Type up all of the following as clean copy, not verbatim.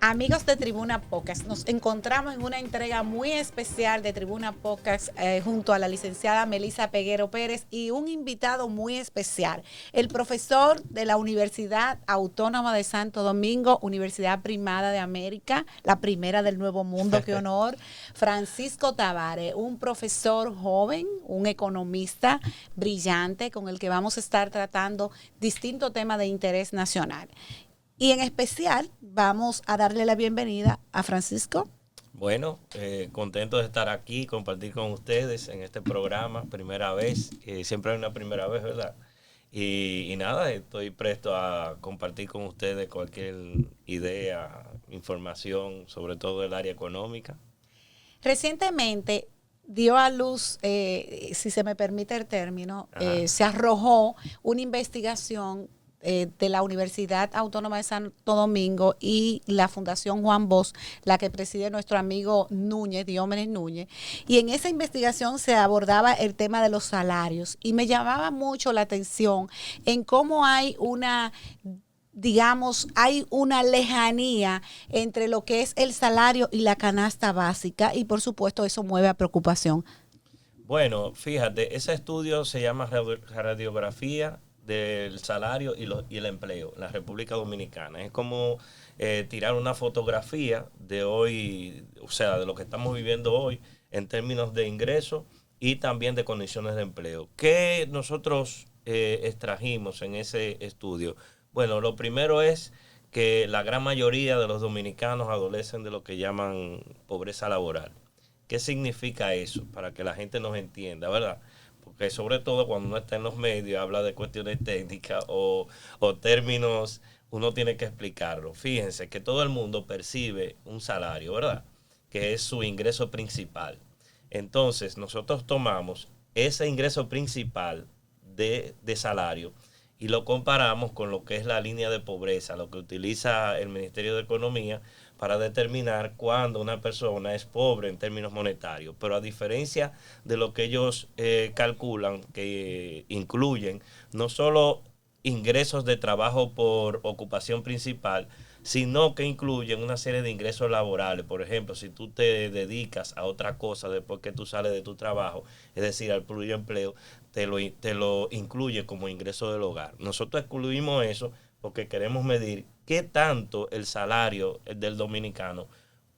Amigos de Tribuna Podcast, nos encontramos en una entrega muy especial de Tribuna Podcast junto a la licenciada Melissa Peguero Pérez y un invitado muy especial, el profesor de la Universidad Autónoma de Santo Domingo, Universidad Primada de América, la primera del Nuevo Mundo, qué honor, Francisco Tavares, un profesor joven, un economista brillante con el que vamos a estar tratando distintos temas de interés nacional. Y en especial vamos a darle la bienvenida a Francisco. Bueno, contento de estar aquí, compartir con ustedes en este programa, primera vez, siempre hay una primera vez, ¿verdad? Y nada, estoy presto a compartir con ustedes cualquier idea, información, sobre todo del área económica. Recientemente dio a luz, si se me permite el término, se arrojó una investigación de la Universidad Autónoma de Santo Domingo y la Fundación Juan Bosch, la que preside nuestro amigo Núñez, Diómenes Núñez, y en esa investigación se abordaba el tema de los salarios y me llamaba mucho la atención en cómo hay hay una lejanía entre lo que es el salario y la canasta básica y por supuesto eso mueve a preocupación. Bueno, fíjate, ese estudio se llama Radiografía del salario y el empleo en la República Dominicana. Es como tirar una fotografía de hoy, o sea, de lo que estamos viviendo hoy en términos de ingresos y también de condiciones de empleo. ¿Qué nosotros extrajimos en ese estudio? Bueno, lo primero es que la gran mayoría de los dominicanos adolecen de lo que llaman pobreza laboral. ¿Qué significa eso? Para que la gente nos entienda, ¿verdad? Porque sobre todo cuando uno está en los medios, habla de cuestiones técnicas o términos, uno tiene que explicarlo. Fíjense que todo el mundo percibe un salario, ¿verdad? Que es su ingreso principal. Entonces, nosotros tomamos ese ingreso principal de salario y lo comparamos con lo que es la línea de pobreza, lo que utiliza el Ministerio de Economía para determinar cuándo una persona es pobre en términos monetarios. Pero a diferencia de lo que ellos calculan, que incluyen no solo ingresos de trabajo por ocupación principal, sino que incluyen una serie de ingresos laborales. Por ejemplo, si tú te dedicas a otra cosa después que tú sales de tu trabajo, es decir, al pluriempleo, te lo incluye como ingreso del hogar. Nosotros excluimos eso porque queremos medir qué tanto el salario del dominicano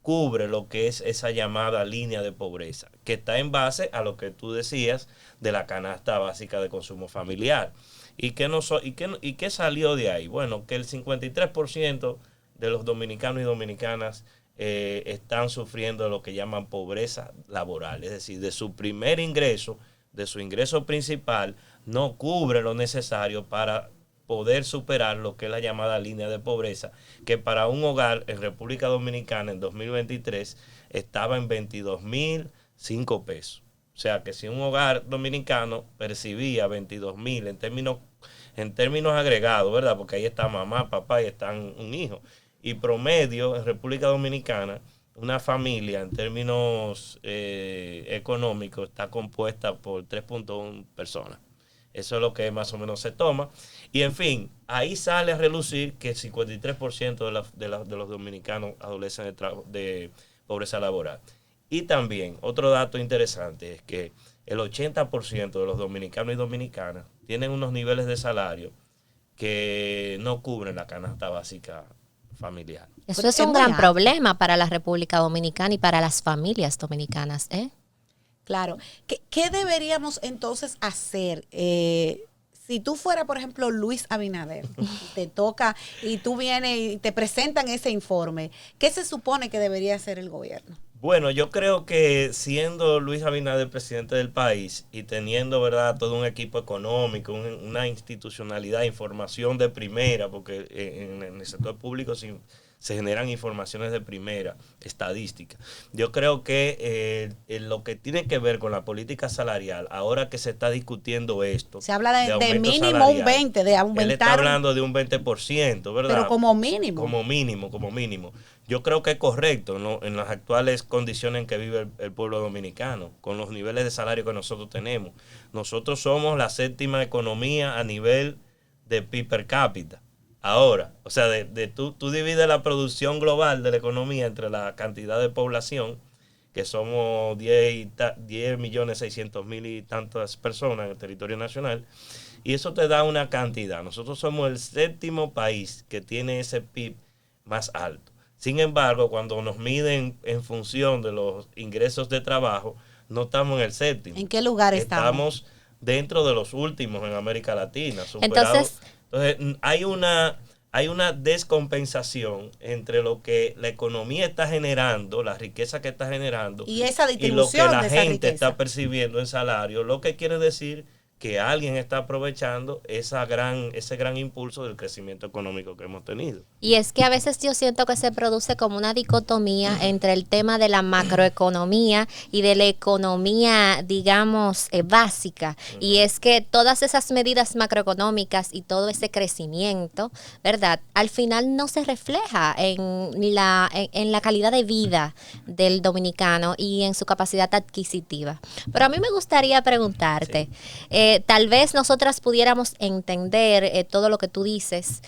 cubre lo que es esa llamada línea de pobreza, que está en base a lo que tú decías de la canasta básica de consumo familiar. ¿Y qué salió de ahí? Bueno, que el 53% de los dominicanos y dominicanas están sufriendo lo que llaman pobreza laboral, es decir, de su primer ingreso, de su ingreso principal, no cubre lo necesario para poder superar lo que es la llamada línea de pobreza, que para un hogar en República Dominicana en 2023 estaba en 22.005 pesos. O sea que si un hogar dominicano percibía 22.000 en términos agregados, ¿verdad? Porque ahí está mamá, papá y están un hijo. Y promedio en República Dominicana, una familia en términos económicos está compuesta por 3.1 personas. Eso es lo que más o menos se toma. Y en fin, ahí sale a relucir que el 53% de los dominicanos adolecen de pobreza laboral. Y también, otro dato interesante es que el 80% de los dominicanos y dominicanas tienen unos niveles de salario que no cubren la canasta básica familiar. Eso es un gran problema para la República Dominicana y para las familias dominicanas, ¿eh? Claro. ¿Qué deberíamos entonces hacer? Si tú fuera, por ejemplo, Luis Abinader, te toca y tú vienes y te presentan ese informe, ¿qué se supone que debería hacer el gobierno? Bueno, yo creo que siendo Luis Abinader presidente del país y teniendo, ¿verdad?, todo un equipo económico, una institucionalidad, información de primera, porque en el sector público se generan informaciones de primera, estadística. Yo creo que lo que tiene que ver con la política salarial, ahora que se está discutiendo esto, se habla de mínimo salarial, un 20, de aumentar. Él está hablando de un 20%, ¿verdad? Pero como mínimo. Como mínimo. Yo creo que es correcto, ¿no?, en las actuales condiciones en que vive el pueblo dominicano, con los niveles de salario que nosotros tenemos. Nosotros somos la séptima economía a nivel de PIB per cápita. Ahora, o sea, tú divides la producción global de la economía entre la cantidad de población, que somos 10.600.000 y tantas personas en el territorio nacional, y eso te da una cantidad. Nosotros somos el séptimo país que tiene ese PIB más alto. Sin embargo, cuando nos miden en función de los ingresos de trabajo, no estamos en el séptimo. ¿En qué lugar estamos? Estamos dentro de los últimos en América Latina, superados. Entonces, hay una descompensación entre lo que la economía está generando, la riqueza que está generando, y esa y lo que distribución la de esa gente riqueza. está percibiendo en salario, lo que quiere decir que alguien está aprovechando ese gran impulso del crecimiento económico que hemos tenido. Y es que a veces yo siento que se produce como una dicotomía entre el tema de la macroeconomía y de la economía, digamos, básica. Y es que todas esas medidas macroeconómicas y todo ese crecimiento, ¿verdad? Al final no se refleja en la calidad de vida del dominicano y en su capacidad adquisitiva. Pero a mí me gustaría preguntarte, tal vez nosotras pudiéramos entender todo lo que tú dices,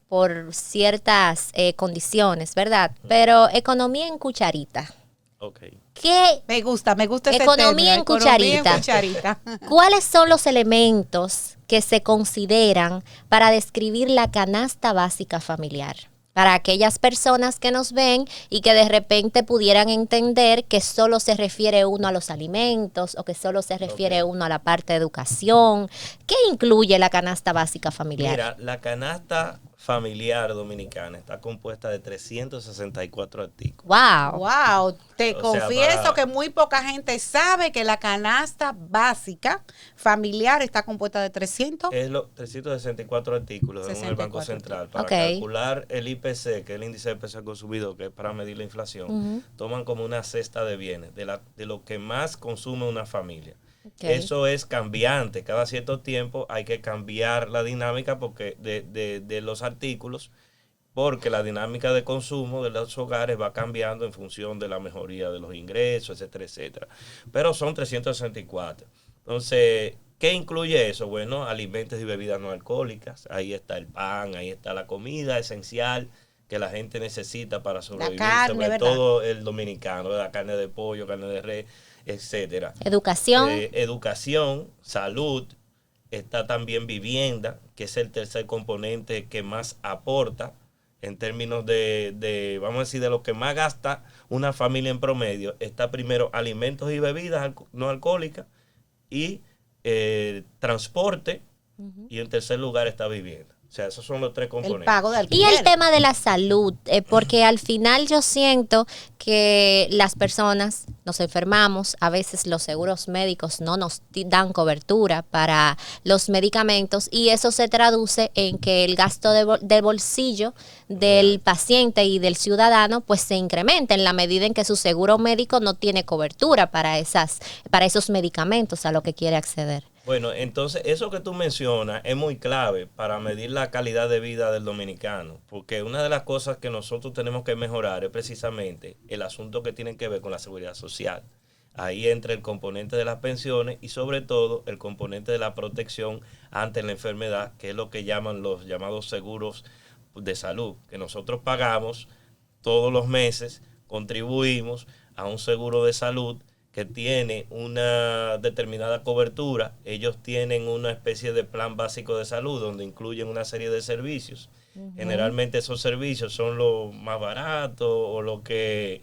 por ciertas condiciones, ¿verdad? Pero economía en cucharita. Okay. ¿Qué? Me gusta ese economía término, en cucharita. cucharita. ¿Cuáles son los elementos que se consideran para describir la canasta básica familiar? Para aquellas personas que nos ven y que de repente pudieran entender que solo se refiere uno a los alimentos o que solo se refiere uno a la parte de educación. ¿Qué incluye la canasta básica familiar? Mira, la canasta familiar dominicana está compuesta de 364 artículos. ¡Wow! Wow, te O confieso sea, que muy poca gente sabe que la canasta básica familiar está compuesta de 300. Es los 364 artículos según el Banco 64. Central. Para calcular el IPC, que es el índice de precio al consumidor, que es para medir la inflación, toman como una cesta de bienes, de lo que más consume una familia. Eso es cambiante. Cada cierto tiempo hay que cambiar la dinámica porque de los artículos, porque la dinámica de consumo de los hogares va cambiando en función de la mejoría de los ingresos, etcétera, etcétera. Pero son 364. Entonces, ¿qué incluye eso? Bueno, alimentos y bebidas no alcohólicas. Ahí está el pan, ahí está la comida esencial que la gente necesita para sobrevivir, carne, sobre ¿verdad? todo el dominicano, la carne de pollo, carne de res, etcétera. Educación. Educación, salud, está también vivienda, que es el tercer componente que más aporta en términos vamos a decir, de lo que más gasta una familia en promedio. Está primero alimentos y bebidas no alcohólicas y transporte, y en tercer lugar está vivienda. O sea, esos son los tres componentes. El pago de Y alquiler. el tema de la salud, porque al final yo siento que las personas nos enfermamos, a veces los seguros médicos no nos dan cobertura para los medicamentos y eso se traduce en que el gasto de bolsillo del paciente y del ciudadano pues se incrementa en la medida en que su seguro médico no tiene cobertura para esos medicamentos a lo que quiere acceder. Bueno, entonces eso que tú mencionas es muy clave para medir la calidad de vida del dominicano, porque una de las cosas que nosotros tenemos que mejorar es precisamente el asunto que tiene que ver con la seguridad social. Ahí entra el componente de las pensiones y sobre todo el componente de la protección ante la enfermedad, que es lo que llaman los llamados seguros de salud, que nosotros pagamos todos los meses, contribuimos a un seguro de salud que tiene una determinada cobertura. Ellos tienen una especie de plan básico de salud donde incluyen una serie de servicios. Generalmente esos servicios son los más baratos o los que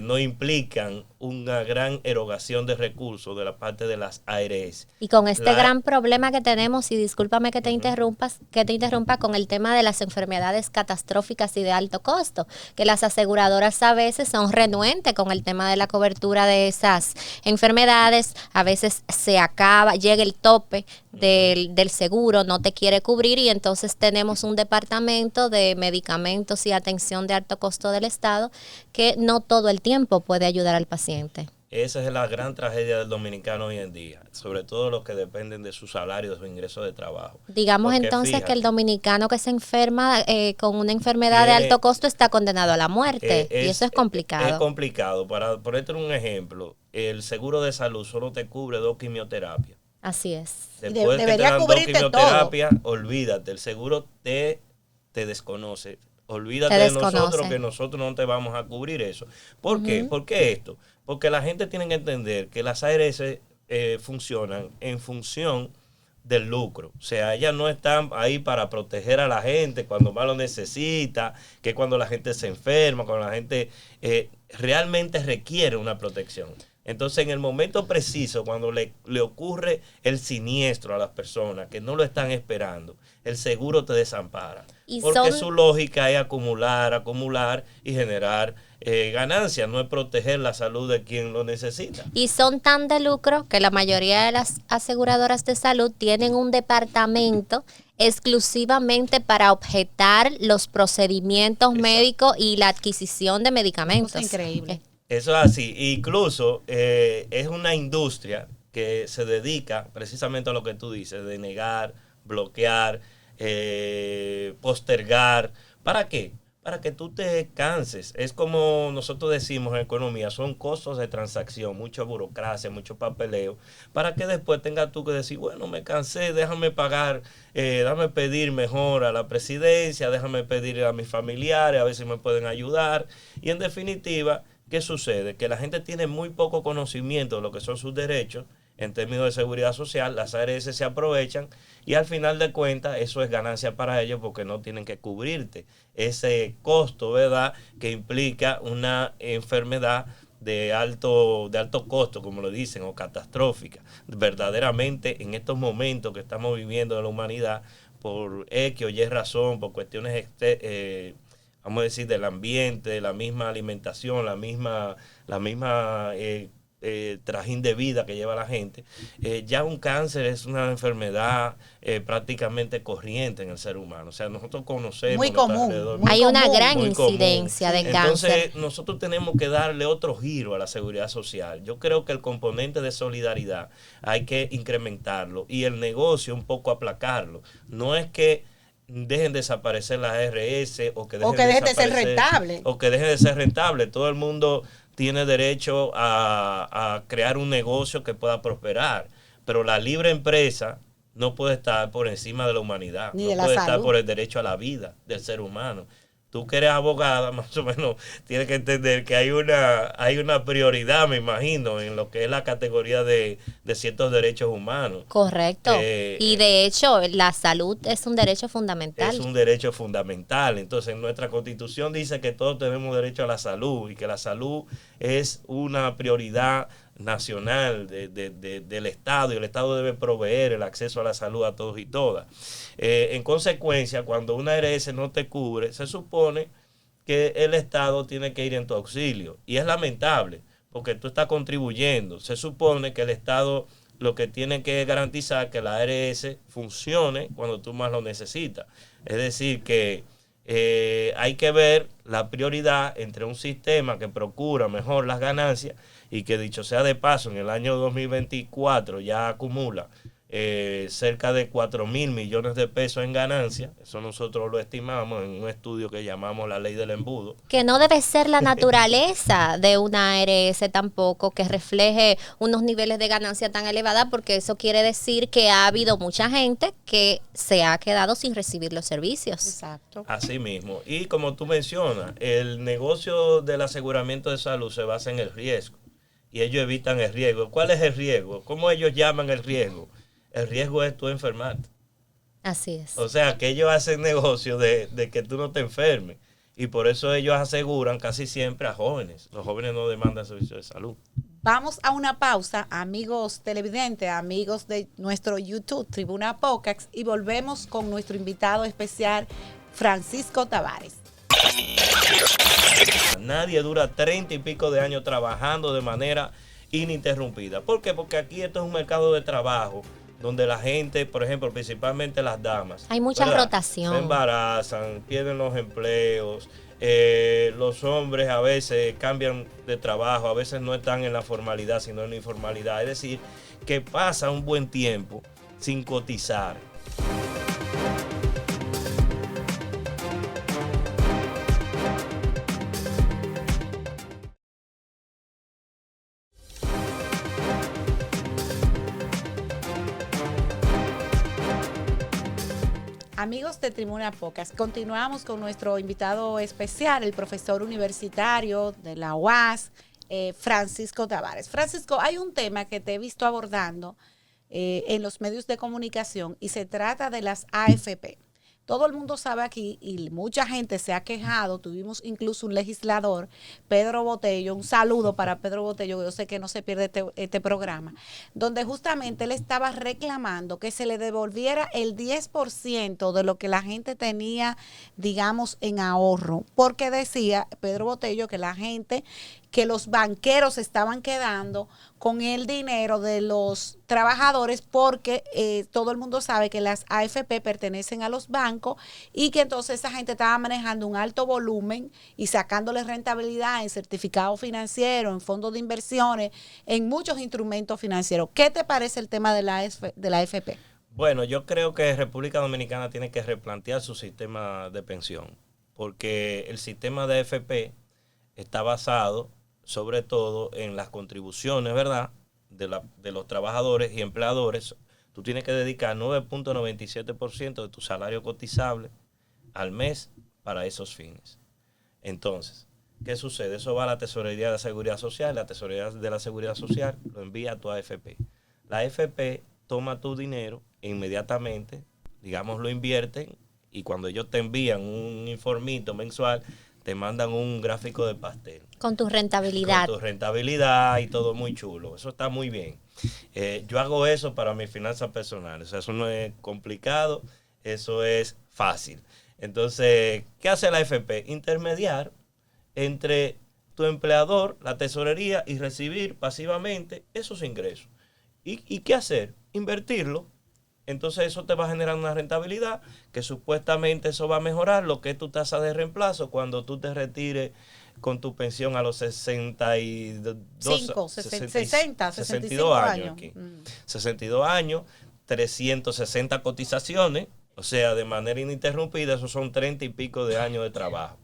no implican una gran erogación de recursos de la parte de las ARS. Y con este gran problema que tenemos, y discúlpame que te interrumpa con el tema de las enfermedades catastróficas y de alto costo, que las aseguradoras a veces son renuentes con el tema de la cobertura de esas enfermedades, a veces llega el tope del seguro, no te quiere cubrir y entonces tenemos un departamento de medicamentos y atención de alto costo del Estado que no todo el tiempo puede ayudar al paciente. Esa es la gran tragedia del dominicano hoy en día, sobre todo los que dependen de su salario, de su ingreso de trabajo. Digamos porque entonces fíjate, que el dominicano que se enferma con una enfermedad de alto costo está condenado a la muerte y eso es complicado. Es complicado. Para ponerte un ejemplo, el seguro de salud solo te cubre 2 quimioterapias. Así es. Después debería cubrirte 2 quimioterapias, olvídate, el seguro te te desconoce. Olvídate Te de desconoce. nosotros, que nosotros no te vamos a cubrir eso. ¿Por qué? ¿Por qué esto? Porque la gente tiene que entender que las ARS funcionan en función del lucro. O sea, ellas no están ahí para proteger a la gente cuando más lo necesita, que cuando la gente se enferma, cuando la gente realmente requiere una protección. Entonces, en el momento preciso, cuando le ocurre el siniestro a las personas que no lo están esperando, el seguro te desampara. Porque su lógica es acumular y generar ganancias, no es proteger la salud de quien lo necesita. Y son tan de lucro que la mayoría de las aseguradoras de salud tienen un departamento exclusivamente para objetar los procedimientos médicos y la adquisición de medicamentos. Es increíble. Eso es así. Incluso es una industria que se dedica precisamente a lo que tú dices, de negar, bloquear, postergar. ¿Para qué? Para que tú te canses. Es como nosotros decimos en economía, son costos de transacción, mucha burocracia, mucho papeleo, para que después tengas tú que decir, bueno, me cansé, déjame pagar, déjame pedir mejor a la presidencia, déjame pedir a mis familiares, a ver si me pueden ayudar. Y en definitiva, ¿qué sucede? Que la gente tiene muy poco conocimiento de lo que son sus derechos en términos de seguridad social, las ARS se aprovechan y al final de cuentas eso es ganancia para ellos porque no tienen que cubrirte ese costo, ¿verdad?, que implica una enfermedad de alto costo, como lo dicen, o catastrófica. Verdaderamente, en estos momentos que estamos viviendo de la humanidad, por X o Y razón, por cuestiones vamos a decir, del ambiente, la misma alimentación, la misma trajín de vida que lleva la gente, ya un cáncer es una enfermedad prácticamente corriente en el ser humano. O sea, nosotros conocemos muy común. Hay una gran muy incidencia común. de cáncer. Entonces, nosotros tenemos que darle otro giro a la seguridad social. Yo creo que el componente de solidaridad hay que incrementarlo y el negocio un poco aplacarlo. No es que dejen desaparecer las ARS o que dejen de ser rentable. O que dejen de ser rentable. Todo el mundo tiene derecho a crear un negocio que pueda prosperar, pero la libre empresa no puede estar por encima de la humanidad, ni no de la puede salud. estar por el derecho a la vida del ser humano. Tú que eres abogada, más o menos, tienes que entender que hay una prioridad, me imagino, en lo que es la categoría de ciertos derechos humanos. Correcto. Y de hecho, la salud es un derecho fundamental. Es un derecho fundamental. Entonces, nuestra Constitución dice que todos tenemos derecho a la salud y que la salud es una prioridad nacional del Estado, y el Estado debe proveer el acceso a la salud a todos y todas. En consecuencia, cuando una ARS no te cubre, se supone que el Estado tiene que ir en tu auxilio. Y es lamentable, porque tú estás contribuyendo. Se supone que el Estado lo que tiene que garantizar que la ARS funcione cuando tú más lo necesitas. Es decir, que hay que ver la prioridad entre un sistema que procura mejor las ganancias y que, dicho sea de paso, en el año 2024 ya acumula cerca de 4.000 millones de pesos en ganancias. Eso nosotros lo estimamos en un estudio que llamamos la ley del embudo. Que no debe ser la naturaleza de una ARS tampoco que refleje unos niveles de ganancia tan elevadas, porque eso quiere decir que ha habido mucha gente que se ha quedado sin recibir los servicios. Exacto. Así mismo. Y como tú mencionas, el negocio del aseguramiento de salud se basa en el riesgo y ellos evitan el riesgo. ¿Cuál es el riesgo? ¿Cómo ellos llaman el riesgo? El riesgo es tú enfermarte. Así es. O sea, que ellos hacen negocio de que tú no te enfermes. Y por eso ellos aseguran casi siempre a jóvenes. Los jóvenes no demandan servicios de salud. Vamos a una pausa, amigos televidentes, amigos de nuestro YouTube, Tribuna Podcast, y volvemos con nuestro invitado especial, Francisco Tavares. Nadie dura 30 y pico de años trabajando de manera ininterrumpida. ¿Por qué? Porque aquí esto es un mercado de trabajo donde la gente, por ejemplo, principalmente las damas, hay mucha ¿verdad?, rotación. se embarazan, pierden los empleos, los hombres a veces cambian de trabajo, a veces no están en la formalidad, sino en la informalidad. Es decir, que pasa un buen tiempo sin cotizar. Amigos de Tribuna Podcast, continuamos con nuestro invitado especial, el profesor universitario de la UAS, Francisco Tavares. Francisco, hay un tema que te he visto abordando en los medios de comunicación y se trata de las AFP. Todo el mundo sabe aquí y mucha gente se ha quejado. Tuvimos incluso un legislador, Pedro Botello, un saludo para Pedro Botello, yo sé que no se pierde este programa, donde justamente él estaba reclamando que se le devolviera el 10% de lo que la gente tenía, digamos, en ahorro, porque decía Pedro Botello que la gente, que los banqueros estaban quedando con el dinero de los trabajadores porque todo el mundo sabe que las AFP pertenecen a los bancos y que entonces esa gente estaba manejando un alto volumen y sacándole rentabilidad en certificados financieros, en fondos de inversiones, en muchos instrumentos financieros. ¿Qué te parece el tema de la AFP? Bueno, yo creo que República Dominicana tiene que replantear su sistema de pensión, porque el sistema de AFP está basado sobre todo en las contribuciones, ¿verdad?, de los trabajadores y empleadores. Tú tienes que dedicar 9.97% de tu salario cotizable al mes para esos fines. Entonces, ¿qué sucede? Eso va a la Tesorería de la Seguridad Social, la Tesorería de la Seguridad Social lo envía a tu AFP. La AFP toma tu dinero e inmediatamente, digamos, lo invierten y cuando ellos te envían un informito mensual, te mandan un gráfico de pastel. Con tu rentabilidad. Con tu rentabilidad y todo muy chulo. Eso está muy bien. Yo hago eso para mis finanzas personales. O sea, eso no es complicado, eso es fácil. Entonces, ¿qué hace la AFP? Intermediar entre tu empleador, la tesorería, y recibir pasivamente esos ingresos. ¿Y qué hacer? Invertirlo. Entonces eso te va a generar una rentabilidad que supuestamente eso va a mejorar lo que es tu tasa de reemplazo cuando tú te retires con tu pensión a los 62 años. Aquí. 62 años, 360 cotizaciones, o sea, de manera ininterrumpida, esos son 30 y pico de años de trabajo.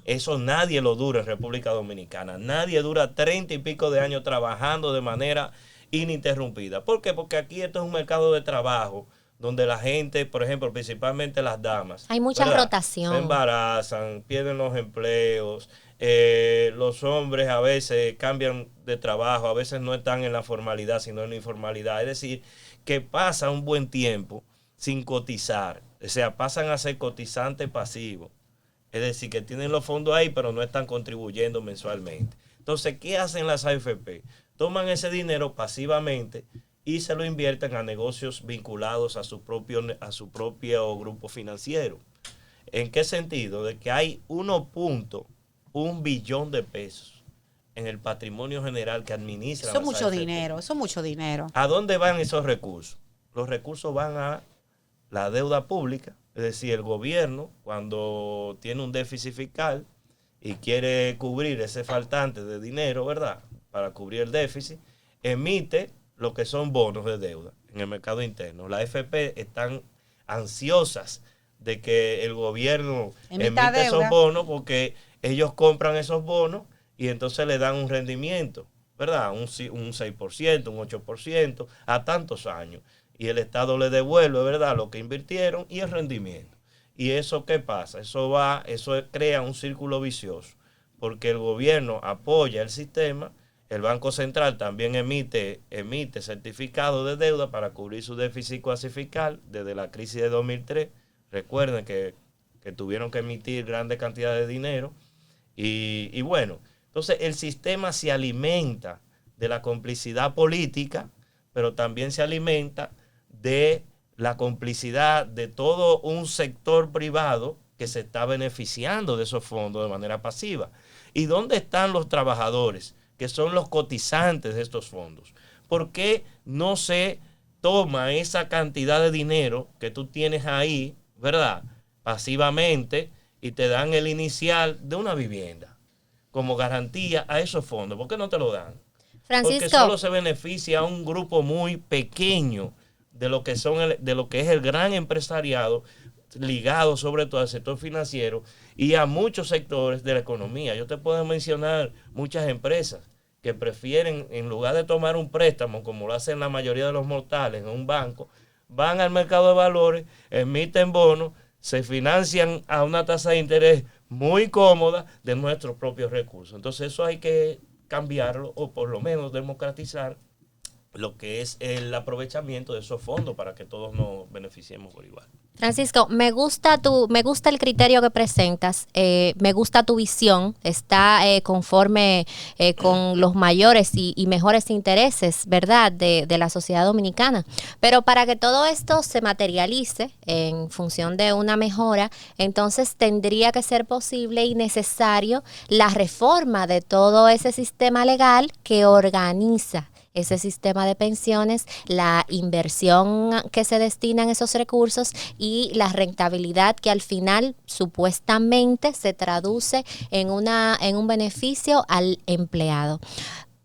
Eso nadie lo dura en República Dominicana. Nadie dura 30 y pico de años trabajando de manera ininterrumpida. ¿Por qué? Porque aquí esto es un mercado de trabajo donde la gente, por ejemplo, principalmente las damas, hay mucha rotación, se embarazan, pierden los empleos, los hombres a veces cambian de trabajo, a veces no están en la formalidad, sino en la informalidad. Es decir, que pasan un buen tiempo sin cotizar, o sea, pasan a ser cotizantes pasivos. Es decir, que tienen los fondos ahí, pero no están contribuyendo mensualmente. Entonces, ¿qué hacen las AFP? Toman ese dinero pasivamente y se lo invierten a negocios vinculados a su propio grupo financiero. ¿En qué sentido? De que hay 1.1 billón de pesos en el patrimonio general que administra. Eso es mucho dinero, eso es mucho dinero. ¿A dónde van esos recursos? Los recursos van a la deuda pública, es decir, el gobierno cuando tiene un déficit fiscal y quiere cubrir ese faltante de dinero, ¿verdad?, para cubrir el déficit, emite lo que son bonos de deuda en el mercado interno. Las AFP están ansiosas de que el gobierno emita esos bonos porque ellos compran esos bonos y entonces le dan un rendimiento, ¿verdad? Un 6%, un 8% a tantos años. Y el Estado le devuelve, ¿verdad?, lo que invirtieron y el rendimiento. ¿Y eso qué pasa? Eso crea un círculo vicioso porque el gobierno apoya el sistema. El Banco Central también emite certificados de deuda para cubrir su déficit cuasi fiscal desde la crisis de 2003. Recuerden que tuvieron que emitir grandes cantidades de dinero. Y bueno, entonces el sistema se alimenta de la complicidad política, pero también se alimenta de la complicidad de todo un sector privado que se está beneficiando de esos fondos de manera pasiva. ¿Y dónde están los trabajadores, que son los cotizantes de estos fondos? ¿Por qué no se toma esa cantidad de dinero que tú tienes ahí, ¿verdad?, pasivamente, y te dan el inicial de una vivienda como garantía a esos fondos? ¿Por qué no te lo dan? Francisco. Porque solo se beneficia a un grupo muy pequeño de lo que es el gran empresariado, ligado sobre todo al sector financiero y a muchos sectores de la economía. Yo te puedo mencionar muchas empresas que prefieren, en lugar de tomar un préstamo, como lo hacen la mayoría de los mortales en un banco, van al mercado de valores, emiten bonos, se financian a una tasa de interés muy cómoda de nuestros propios recursos. Entonces eso hay que cambiarlo o por lo menos democratizar lo que es el aprovechamiento de esos fondos para que todos nos beneficiemos por igual. Francisco, me gusta el criterio que presentas, me gusta tu visión, está conforme con los mayores y mejores intereses, ¿verdad?, de la sociedad dominicana. Pero para que todo esto se materialice en función de una mejora, entonces tendría que ser posible y necesario la reforma de todo ese sistema legal que organiza ese sistema de pensiones, la inversión que se destina en esos recursos y la rentabilidad que al final supuestamente se traduce en un beneficio al empleado.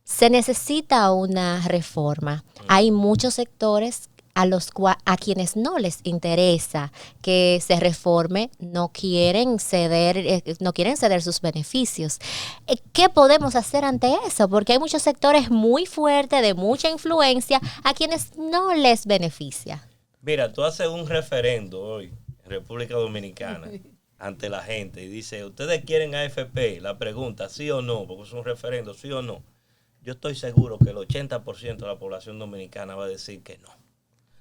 Se necesita una reforma. Hay muchos sectores a quienes no les interesa que se reforme, no quieren ceder sus beneficios. ¿Qué podemos hacer ante eso? Porque hay muchos sectores muy fuertes, de mucha influencia, a quienes no les beneficia. Mira, tú haces un referendo hoy en República Dominicana ante la gente y dice, ¿ustedes quieren AFP? La pregunta, ¿sí o no? Porque es un referendo, ¿sí o no? Yo estoy seguro que el 80% de la población dominicana va a decir que no.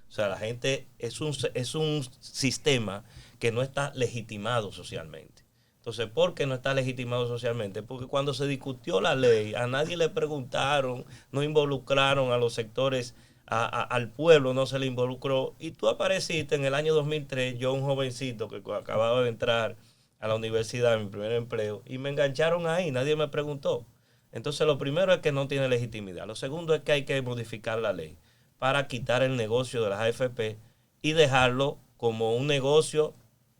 O sea, la gente es un sistema que no está legitimado socialmente. Entonces, ¿por qué no está legitimado socialmente? Porque cuando se discutió la ley, a nadie le preguntaron, no involucraron a los sectores, al pueblo no se le involucró. Y tú apareciste en el año 2003, yo un jovencito que acababa de entrar a la universidad, mi primer empleo, y me engancharon ahí, nadie me preguntó. Entonces, lo primero es que no tiene legitimidad. Lo segundo es que hay que modificar la ley para quitar el negocio de las AFP y dejarlo como un negocio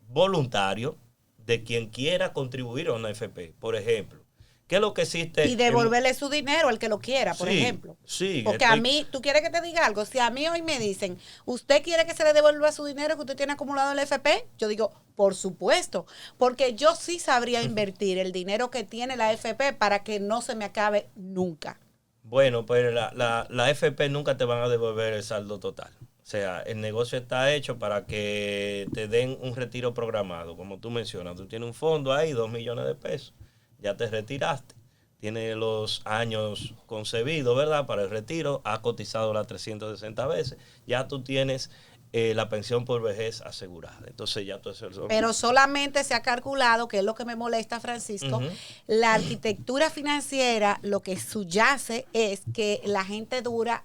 voluntario de quien quiera contribuir a una AFP. Por ejemplo, ¿qué es lo que existe? Y devolverle su dinero al que lo quiera, por ejemplo. Sí. Porque a mí, ¿tú quieres que te diga algo? Si a mí hoy me dicen, ¿usted quiere que se le devuelva su dinero que usted tiene acumulado en la AFP? Yo digo, por supuesto, porque yo sí sabría invertir el dinero que tiene la AFP para que no se me acabe nunca. Bueno, pues la AFP nunca te van a devolver el saldo total. O sea, el negocio está hecho para que te den un retiro programado. Como tú mencionas, tú tienes un fondo ahí, 2 millones de pesos. Ya te retiraste. Tienes los años concebidos, ¿verdad? Para el retiro. Has cotizado las 360 veces. Ya tú tienes la pensión por vejez asegurada. Entonces ya tú es el... Pero solamente se ha calculado, que es lo que me molesta, Francisco, la arquitectura financiera, lo que subyace es que la gente dura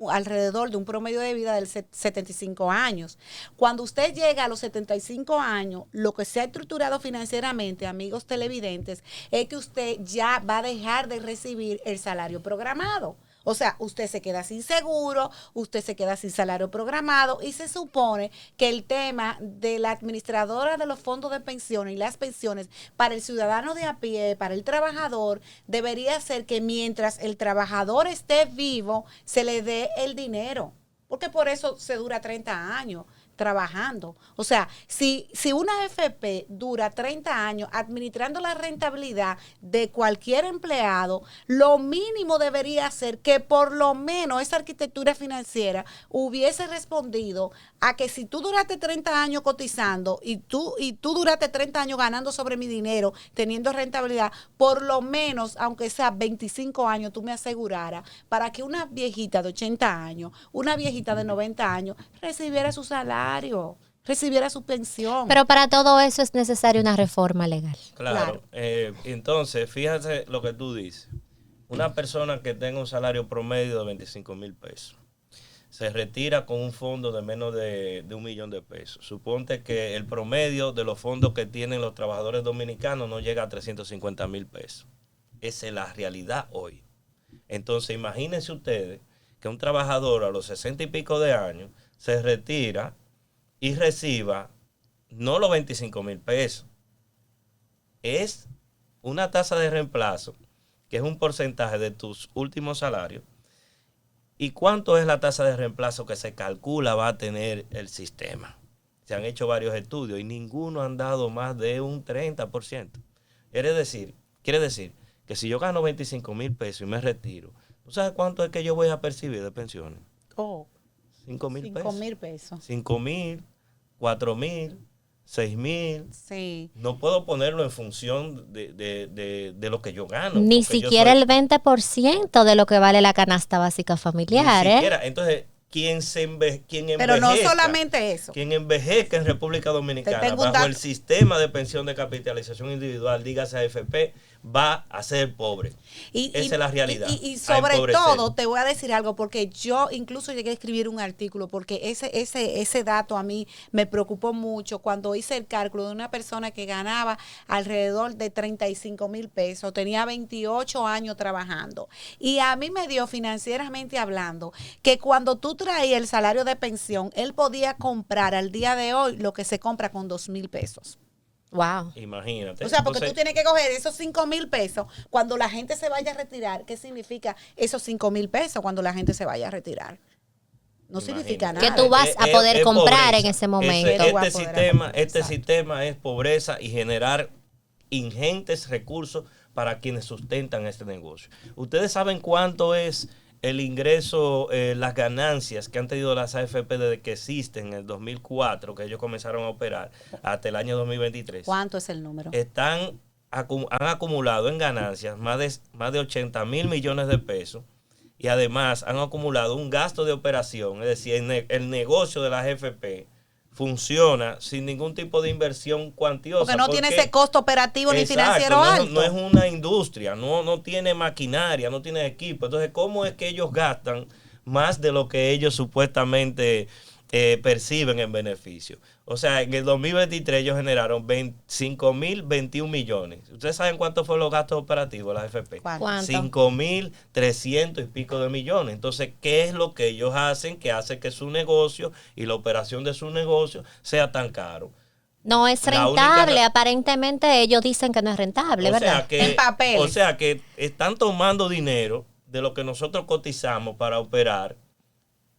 alrededor de un promedio de vida de 75 años. Cuando usted llega a los 75 años, lo que se ha estructurado financieramente, amigos televidentes, es que usted ya va a dejar de recibir el salario programado. O sea, usted se queda sin seguro, usted se queda sin salario programado y se supone que el tema de la administradora de los fondos de pensiones y las pensiones para el ciudadano de a pie, para el trabajador, debería ser que mientras el trabajador esté vivo, se le dé el dinero. Porque por eso se dura 30 años trabajando. O sea, si una AFP dura 30 años administrando la rentabilidad de cualquier empleado, lo mínimo debería ser que por lo menos esa arquitectura financiera hubiese respondido a que si tú duraste 30 años cotizando y tú duraste 30 años ganando sobre mi dinero, teniendo rentabilidad, por lo menos, aunque sea 25 años, tú me aseguraras para que una viejita de 80 años, una viejita de 90 años, recibiera su salario, recibiera su pensión. Pero para todo eso es necesaria una reforma legal. Claro. Entonces, fíjate lo que tú dices. Una persona que tenga un salario promedio de 25,000 pesos se retira con un fondo de menos de 1 millón de pesos. Suponte que el promedio de los fondos que tienen los trabajadores dominicanos no llega a 350,000 pesos. Esa es la realidad hoy. Entonces, imagínense ustedes que un trabajador a los 60 y pico de años se retira y reciba no los 25,000 pesos. Es una tasa de reemplazo, que es un porcentaje de tus últimos salarios. ¿Y cuánto es la tasa de reemplazo que se calcula va a tener el sistema? Se han hecho varios estudios y ninguno han dado más de un 30%. Quiere decir que si yo gano 25,000 pesos y me retiro, ¿tú sabes cuánto es que yo voy a percibir de pensiones? 5,000 pesos. 5,000 pesos. 5,000, 4,000. 6,000. Sí. No puedo ponerlo en función de lo que yo gano. Ni siquiera el 20% de lo que vale la canasta básica familiar, Ni siquiera. Entonces, quien envejezca. Pero no solamente eso. Quien envejezca en República Dominicana bajo el sistema de pensión de capitalización individual, dígase AFP, va a ser pobre. Esa es la realidad. Y sobre todo, te voy a decir algo, porque yo incluso llegué a escribir un artículo, porque ese dato a mí me preocupó mucho cuando hice el cálculo de una persona que ganaba alrededor de 35,000 pesos, tenía 28 años trabajando. Y a mí me dio, financieramente hablando, que cuando tú traías el salario de pensión, él podía comprar al día de hoy lo que se compra con 2,000 pesos. Wow. Imagínate. O sea, porque tú tienes que coger esos 5,000 pesos cuando la gente se vaya a retirar. ¿Qué significa esos 5,000 pesos cuando la gente se vaya a retirar? No significa nada. Que tú vas a poder comprar pobreza. En ese momento. Este sistema es pobreza y generar ingentes recursos para quienes sustentan este negocio. ¿Ustedes saben cuánto es el ingreso, las ganancias que han tenido las AFP desde que existen en el 2004, que ellos comenzaron a operar, hasta el año 2023? ¿Cuánto es el número? Han acumulado en ganancias más de 80,000 millones de pesos, y además han acumulado un gasto de operación, es decir, el negocio de las AFP funciona sin ningún tipo de inversión cuantiosa. Porque no tiene ese costo operativo ni financiero alto. No es una industria, no tiene maquinaria, no tiene equipo. Entonces, ¿cómo es que ellos gastan más de lo que ellos supuestamente perciben en beneficio? O sea, en el 2023 ellos generaron 5,021 millones. ¿Ustedes saben cuánto fueron los gastos operativos de las AFP? ¿Cuánto? 5,300 y pico de millones. Entonces, ¿qué es lo que ellos hacen que hace que su negocio y la operación de su negocio sea tan caro? No es rentable, aparentemente ellos dicen que no es rentable, ¿verdad? En papeles. O sea que están tomando dinero de lo que nosotros cotizamos para operar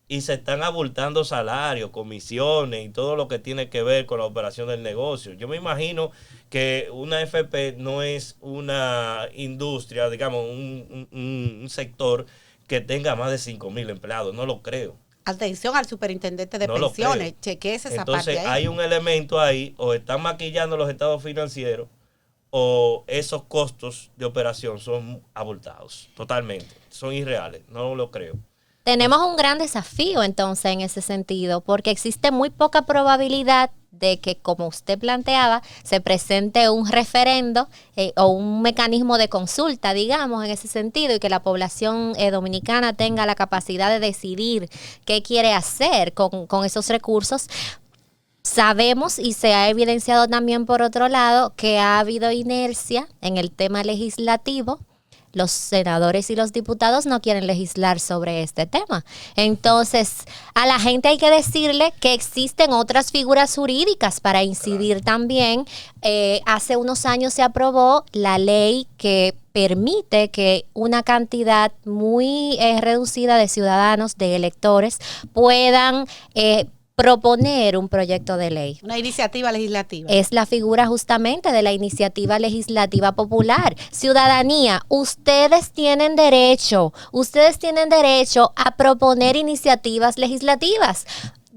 y se están abultando salarios, comisiones y todo lo que tiene que ver con la operación del negocio. Yo me imagino que una FP no es una industria, digamos, un sector que tenga más de 5,000 empleados, no lo creo. Atención al superintendente de pensiones, chequeese esa parte ahí. Entonces hay un elemento ahí, o están maquillando los estados financieros, o esos costos de operación son abultados, totalmente, son irreales, no lo creo. Tenemos un gran desafío entonces en ese sentido, porque existe muy poca probabilidad de que, como usted planteaba, se presente un referendo o un mecanismo de consulta, digamos, en ese sentido, y que la población dominicana tenga la capacidad de decidir qué quiere hacer con esos recursos. Sabemos, y se ha evidenciado también por otro lado, que ha habido inercia en el tema legislativo. Los senadores y los diputados no quieren legislar sobre este tema. Entonces, a la gente hay que decirle que existen otras figuras jurídicas para incidir también. Hace unos años se aprobó la ley que permite que una cantidad muy reducida de ciudadanos, de electores, puedan proponer un proyecto de ley. Una iniciativa legislativa. Es la figura justamente de la iniciativa legislativa popular. Ciudadanía, ustedes tienen derecho a proponer iniciativas legislativas.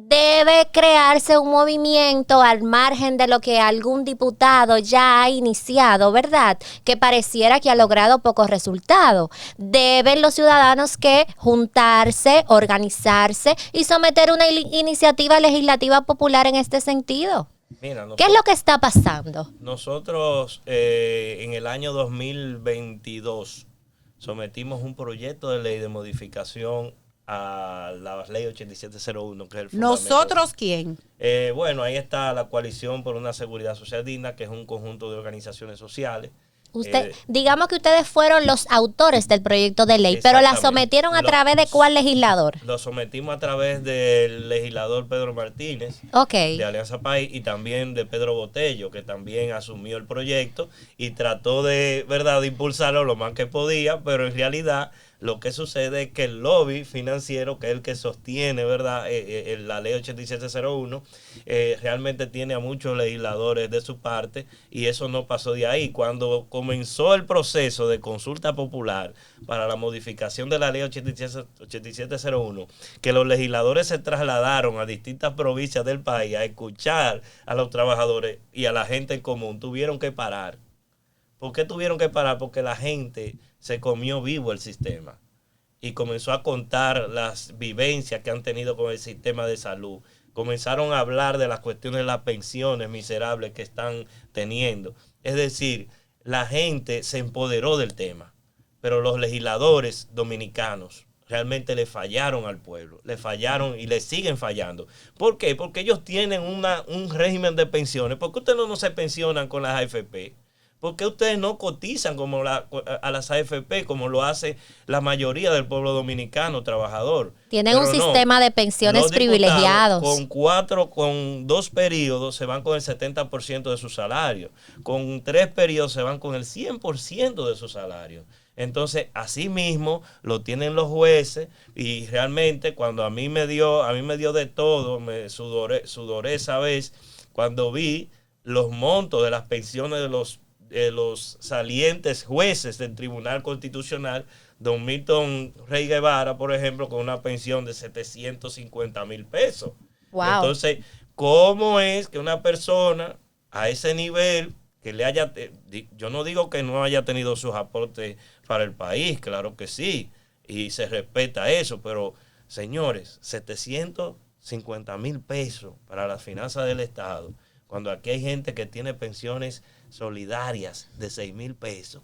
Debe crearse un movimiento al margen de lo que algún diputado ya ha iniciado, ¿verdad? Que pareciera que ha logrado pocos resultados. Deben los ciudadanos que juntarse, organizarse y someter una iniciativa legislativa popular en este sentido. Mira, ¿Qué es lo que está pasando? Nosotros en el año 2022 sometimos un proyecto de ley de modificación a la ley 8701, que es el fundamento. ¿Nosotros quién? Bueno, ahí está la Coalición por una Seguridad Social Digna, que es un conjunto de organizaciones sociales. Digamos que ustedes fueron los autores del proyecto de ley, pero la sometieron a través de ¿cuál legislador? Lo sometimos a través del legislador Pedro Martínez, de Alianza País, y también de Pedro Botello, que también asumió el proyecto y trató de impulsarlo lo más que podía, pero en realidad Lo que sucede es que el lobby financiero, que es el que sostiene, ¿verdad?, la ley 8701, realmente tiene a muchos legisladores de su parte, y eso no pasó de ahí. Cuando comenzó el proceso de consulta popular para la modificación de la ley 8701, que los legisladores se trasladaron a distintas provincias del país a escuchar a los trabajadores y a la gente en común, tuvieron que parar. ¿Por qué tuvieron que parar? Porque la gente se comió vivo el sistema y comenzó a contar las vivencias que han tenido con el sistema de salud. Comenzaron a hablar de las cuestiones de las pensiones miserables que están teniendo. Es decir, la gente se empoderó del tema, pero los legisladores dominicanos realmente le fallaron al pueblo, le fallaron y le siguen fallando. ¿Por qué? Porque ellos tienen un régimen de pensiones. ¿Por qué ustedes no se pensionan con las AFP? ¿Por qué ustedes no cotizan a las AFP como lo hace la mayoría del pueblo dominicano trabajador? Tienen un sistema de pensiones privilegiados. Con 2 periodos se van con el 70% de su salario. Con 3 periodos se van con el 100% de su salario. Entonces, así mismo lo tienen los jueces, y realmente cuando a mí me dio de todo, me sudoré esa vez cuando vi los montos de las pensiones de los salientes jueces del Tribunal Constitucional. Don Milton Rey Guevara, por ejemplo, con una pensión de 750,000 pesos. Wow. Entonces, ¿cómo es que una persona a ese nivel, que yo no digo que no haya tenido sus aportes para el país, claro que sí, y se respeta eso, pero señores, 750,000 pesos para las finanzas del Estado, cuando aquí hay gente que tiene pensiones solidarias de 6,000 pesos.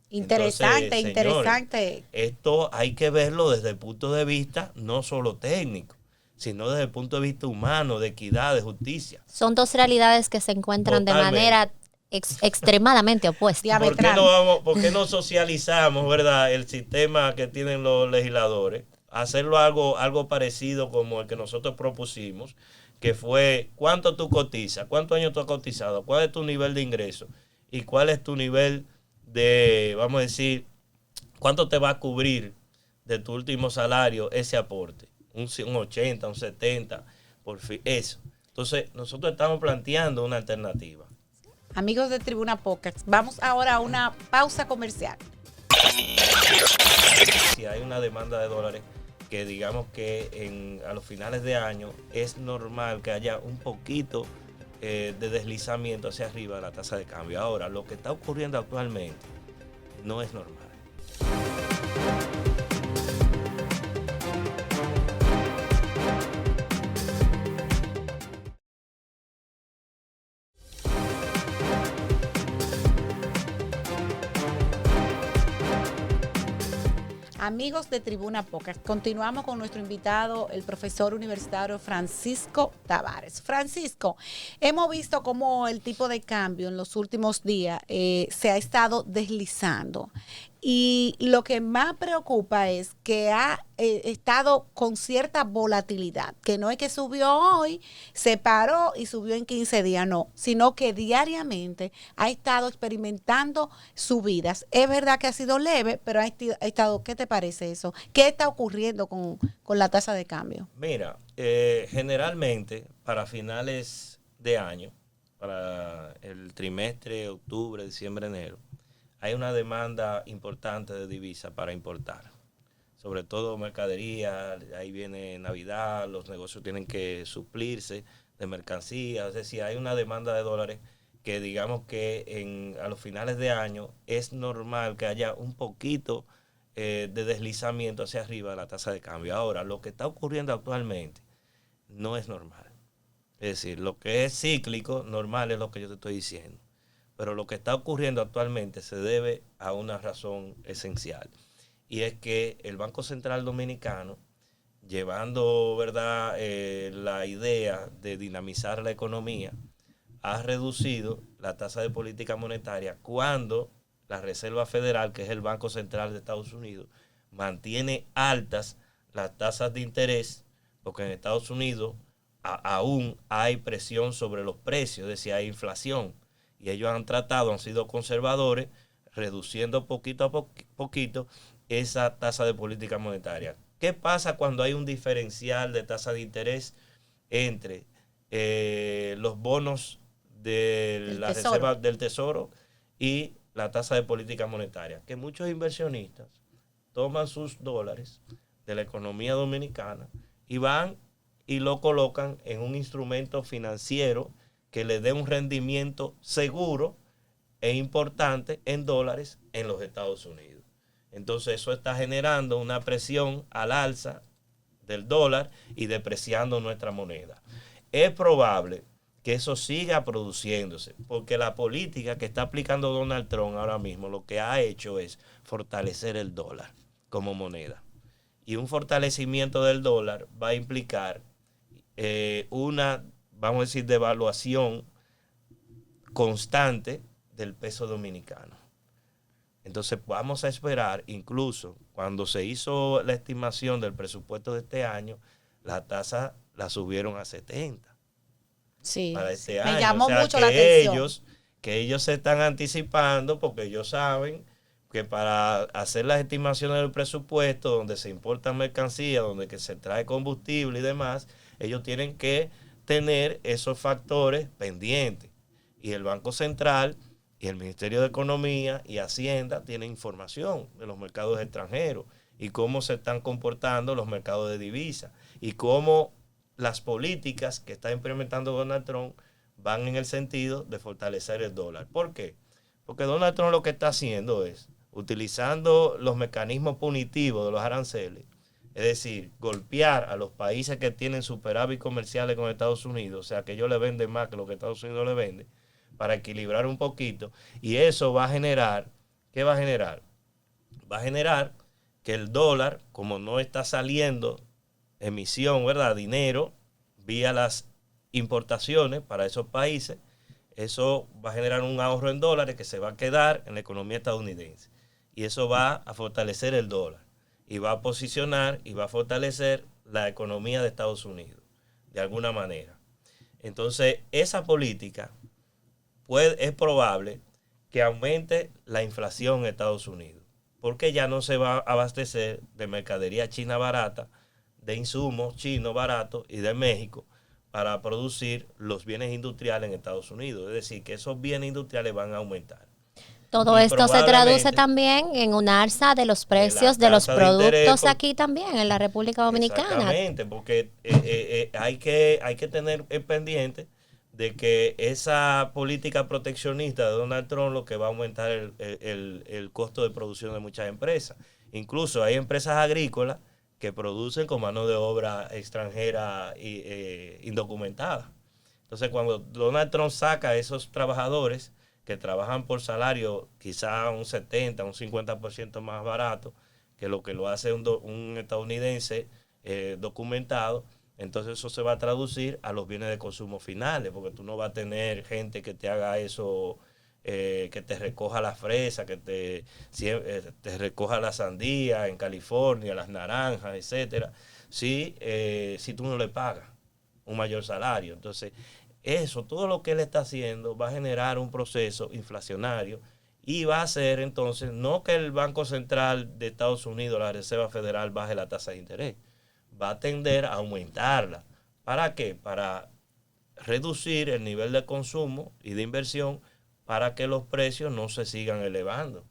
Interesante, Entonces, interesante. Señores, esto hay que verlo desde el punto de vista no solo técnico, sino desde el punto de vista humano, de equidad, de justicia. Son dos realidades que se encuentran Totalmente. de manera extremadamente opuesta. ¿Por qué no socializamos, verdad, el sistema que tienen los legisladores? Hacerlo algo parecido como el que nosotros propusimos, que fue cuánto tú cotizas, cuántos años tú has cotizado, cuál es tu nivel de ingreso y cuál es tu nivel de, vamos a decir, cuánto te va a cubrir de tu último salario ese aporte, un 80, un 70, por fin, eso. Entonces, nosotros estamos planteando una alternativa. Amigos de Tribuna Podcast, vamos ahora a una pausa comercial. Si hay una demanda de dólares, que digamos que a los finales de año es normal que haya un poquito de deslizamiento hacia arriba de la tasa de cambio. Ahora, lo que está ocurriendo actualmente no es normal. Amigos de Tribuna Podcast, continuamos con nuestro invitado, el profesor universitario Francisco Tavares. Francisco, hemos visto cómo el tipo de cambio en los últimos días se ha estado deslizando. Y lo que más preocupa es que ha estado con cierta volatilidad, que no es que subió hoy, se paró y subió en 15 días, no, sino que diariamente ha estado experimentando subidas. Es verdad que ha sido leve, pero ha estado, ¿qué te parece eso? ¿Qué está ocurriendo con la tasa de cambio? Mira, generalmente para finales de año, para el trimestre octubre, diciembre, enero, hay una demanda importante de divisas para importar, sobre todo mercadería. Ahí viene Navidad, los negocios tienen que suplirse de mercancías, es decir, hay una demanda de dólares que digamos que a los finales de año es normal que haya un poquito de deslizamiento hacia arriba de la tasa de cambio. Ahora, lo que está ocurriendo actualmente no es normal, es decir, lo que es cíclico, normal es lo que yo te estoy diciendo. Pero lo que está ocurriendo actualmente se debe a una razón esencial, y es que el Banco Central Dominicano, llevando, ¿verdad?, la idea de dinamizar la economía, ha reducido la tasa de política monetaria cuando la Reserva Federal, que es el Banco Central de Estados Unidos, mantiene altas las tasas de interés, porque en Estados Unidos aún hay presión sobre los precios, es decir, hay inflación. Y ellos han sido conservadores, reduciendo poquito a poquito esa tasa de política monetaria. ¿Qué pasa cuando hay un diferencial de tasa de interés entre los bonos de la reserva del tesoro y la tasa de política monetaria? Que muchos inversionistas toman sus dólares de la economía dominicana y van y lo colocan en un instrumento financiero que le dé un rendimiento seguro e importante en dólares en los Estados Unidos. Entonces eso está generando una presión al alza del dólar y depreciando nuestra moneda. Es probable que eso siga produciéndose, porque la política que está aplicando Donald Trump ahora mismo lo que ha hecho es fortalecer el dólar como moneda. Y un fortalecimiento del dólar va a implicar una, vamos a decir, devaluación constante del peso dominicano. Entonces vamos a esperar, incluso cuando se hizo la estimación del presupuesto de este año, la tasa la subieron a 70. Sí, para este me año. llamó mucho la atención. Que ellos se están anticipando porque ellos saben que para hacer las estimaciones del presupuesto, donde se importan mercancías, donde que se trae combustible y demás, ellos tienen que tener esos factores pendientes. Y el Banco Central y el Ministerio de Economía y Hacienda tienen información de los mercados extranjeros y cómo se están comportando los mercados de divisas y cómo las políticas que está implementando Donald Trump van en el sentido de fortalecer el dólar. ¿Por qué? Porque Donald Trump lo que está haciendo es, utilizando los mecanismos punitivos de los aranceles, es decir, golpear a los países que tienen superávit comerciales con Estados Unidos, o sea, que ellos le venden más que lo que Estados Unidos le vende, para equilibrar un poquito, y eso va a generar, ¿qué va a generar? Va a generar que el dólar, como no está saliendo emisión, ¿verdad?, dinero vía las importaciones para esos países, eso va a generar un ahorro en dólares que se va a quedar en la economía estadounidense. Y eso va a fortalecer el dólar y va a posicionar y va a fortalecer la economía de Estados Unidos, de alguna manera. Entonces, esa política es probable que aumente la inflación en Estados Unidos, porque ya no se va a abastecer de mercadería china barata, de insumos chinos baratos y de México para producir los bienes industriales en Estados Unidos. Es decir, que esos bienes industriales van a aumentar. Todo esto se traduce también en un alza de los precios de los productos aquí también en la República Dominicana. Exactamente, porque hay que tener pendiente de que esa política proteccionista de Donald Trump lo que va a aumentar el costo de producción de muchas empresas. Incluso hay empresas agrícolas que producen con mano de obra extranjera indocumentada. Entonces, cuando Donald Trump saca a esos trabajadores que trabajan por salario quizá un 70, un 50% más barato que lo hace un estadounidense documentado, entonces eso se va a traducir a los bienes de consumo finales, porque tú no vas a tener gente que te haga eso, que te recoja la fresa, que te recoja la sandía en California, las naranjas, etcétera, si tú no le pagas un mayor salario. Entonces, todo lo que él está haciendo va a generar un proceso inflacionario y va a hacer entonces, no que el Banco Central de Estados Unidos, la Reserva Federal, baje la tasa de interés, va a tender a aumentarla. ¿Para qué? Para reducir el nivel de consumo y de inversión para que los precios no se sigan elevando.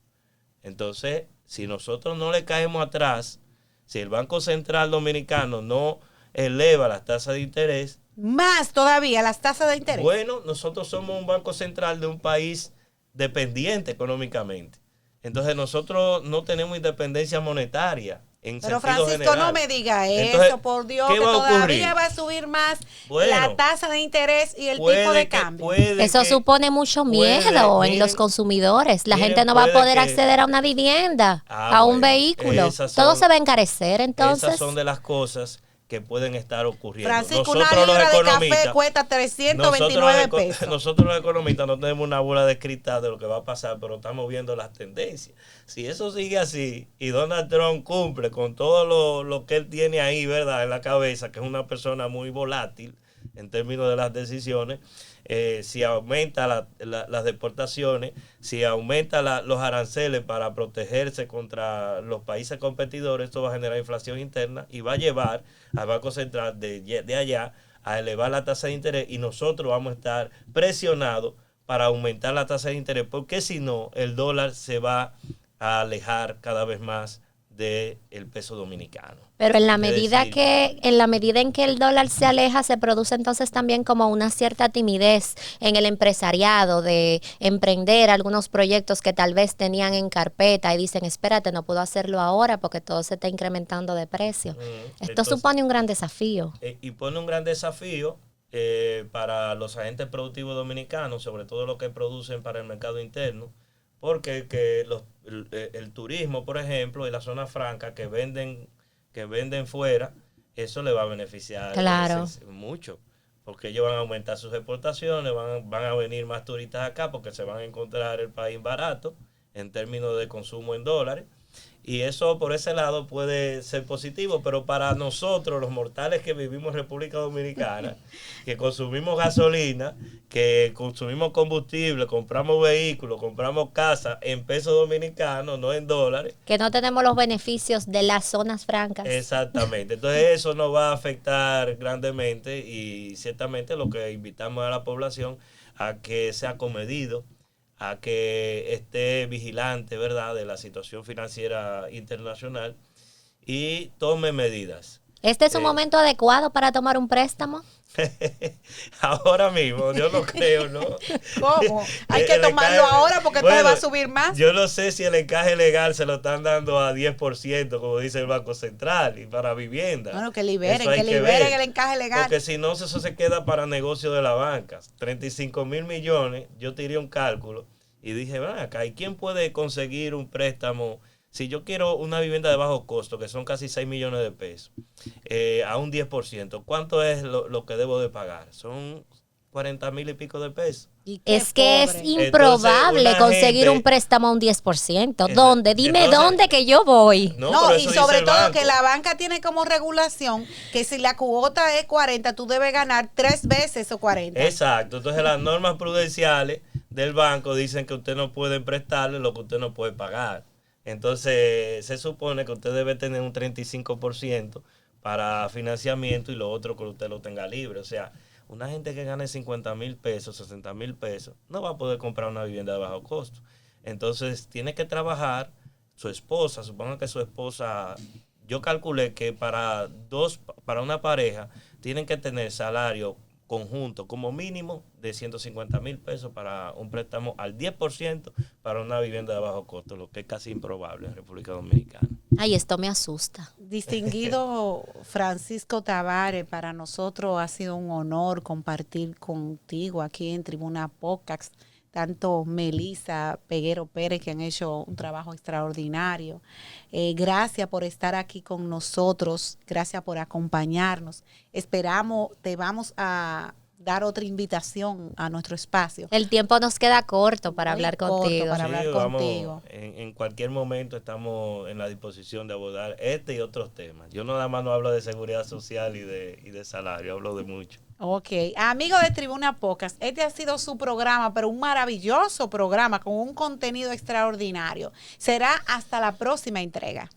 Entonces, si nosotros no le caemos atrás, si el Banco Central Dominicano no eleva las tasas de interés, más todavía las tasas de interés. Bueno, nosotros somos un banco central de un país dependiente económicamente. Entonces nosotros no tenemos independencia monetaria. Pero Francisco, general. no me diga Entonces, eso, por Dios, que todavía va a subir más la tasa de interés y el tipo de cambio. Eso supone mucho miedo en los consumidores. La gente no va a poder acceder a una vivienda, a un vehículo. Todo se va a encarecer, entonces. Esas son de las cosas que pueden estar ocurriendo. Francisco, una libra de café cuesta 329 pesos. Nosotros los economistas no tenemos una bola de cristal de lo que va a pasar, pero estamos viendo las tendencias. Si eso sigue así y Donald Trump cumple con todo lo que él tiene ahí, ¿verdad?, en la cabeza, que es una persona muy volátil, en términos de las decisiones. Si aumenta las deportaciones, si aumenta los aranceles para protegerse contra los países competidores, esto va a generar inflación interna y va a llevar al Banco Central de allá a elevar la tasa de interés, y nosotros vamos a estar presionados para aumentar la tasa de interés, porque si no, el dólar se va a alejar cada vez más del peso dominicano. Pero en la medida en que el dólar se aleja, se produce entonces también como una cierta timidez en el empresariado de emprender algunos proyectos que tal vez tenían en carpeta y dicen, espérate, no puedo hacerlo ahora porque todo se está incrementando de precio. Esto entonces, supone un gran desafío. Y pone un gran desafío para los agentes productivos dominicanos, sobre todo los que producen para el mercado interno, porque el turismo, por ejemplo, y la zona franca que venden fuera, eso le va a beneficiar mucho, porque ellos van a aumentar sus exportaciones, van a venir más turistas acá porque se van a encontrar el país barato en términos de consumo en dólares. Y eso por ese lado puede ser positivo, pero para nosotros, los mortales que vivimos en República Dominicana, que consumimos gasolina, que consumimos combustible, compramos vehículos, compramos casas en pesos dominicanos, no en dólares. Que no tenemos los beneficios de las zonas francas. Exactamente. Entonces eso nos va a afectar grandemente, y ciertamente lo que invitamos a la población a que sea comedido, a que esté vigilante, ¿verdad?, de la situación financiera internacional y tome medidas. ¿Este es un momento adecuado para tomar un préstamo? Ahora mismo, yo no creo, ¿no? ¿Cómo? Hay que tomarlo ahora porque entonces va a subir más. Yo no sé si el encaje legal se lo están dando a 10%, como dice el Banco Central, y para vivienda. Bueno, que liberen el encaje legal. Porque si no, eso se queda para negocio de la banca. 35,000 millones, yo tiré un cálculo y dije, ven acá, ¿y quién puede conseguir un préstamo? Si yo quiero una vivienda de bajo costo, que son casi 6 millones de pesos, a un 10%, ¿cuánto es lo que debo de pagar? Son 40,000 y pico de pesos. Es que es improbable entonces, conseguir un préstamo a un 10%. ¿Dónde? Dime entonces, dónde que yo voy. No, y sobre todo que la banca tiene como regulación que si la cuota es 40, tú debes ganar 3 veces esos 40. Exacto. Entonces las normas prudenciales del banco dicen que usted no puede prestarle lo que usted no puede pagar. Entonces se supone que usted debe tener un 35% para financiamiento y lo otro que usted lo tenga libre. O sea, una gente que gane 50,000 pesos, 60,000 pesos, no va a poder comprar una vivienda de bajo costo. Entonces tiene que trabajar su esposa. Supongo que su esposa, yo calculé que para una pareja tienen que tener salario conjunto como mínimo de 150,000 pesos para un préstamo al 10% para una vivienda de bajo costo, lo que es casi improbable en República Dominicana. Ay, esto me asusta. Distinguido Francisco Tavares, para nosotros ha sido un honor compartir contigo aquí en Tribuna Podcast, tanto Melissa Peguero Pérez, que han hecho un trabajo extraordinario. Gracias por estar aquí con nosotros, gracias por acompañarnos. Esperamos, te vamos a dar otra invitación a nuestro espacio. El tiempo nos queda corto para hablar contigo. En cualquier momento estamos en la disposición de abordar este y otros temas. Yo nada más no hablo de seguridad social y de salario, hablo de mucho. Ok, amigos de Tribuna Podcast, este ha sido su programa, pero un maravilloso programa con un contenido extraordinario. Será hasta la próxima entrega.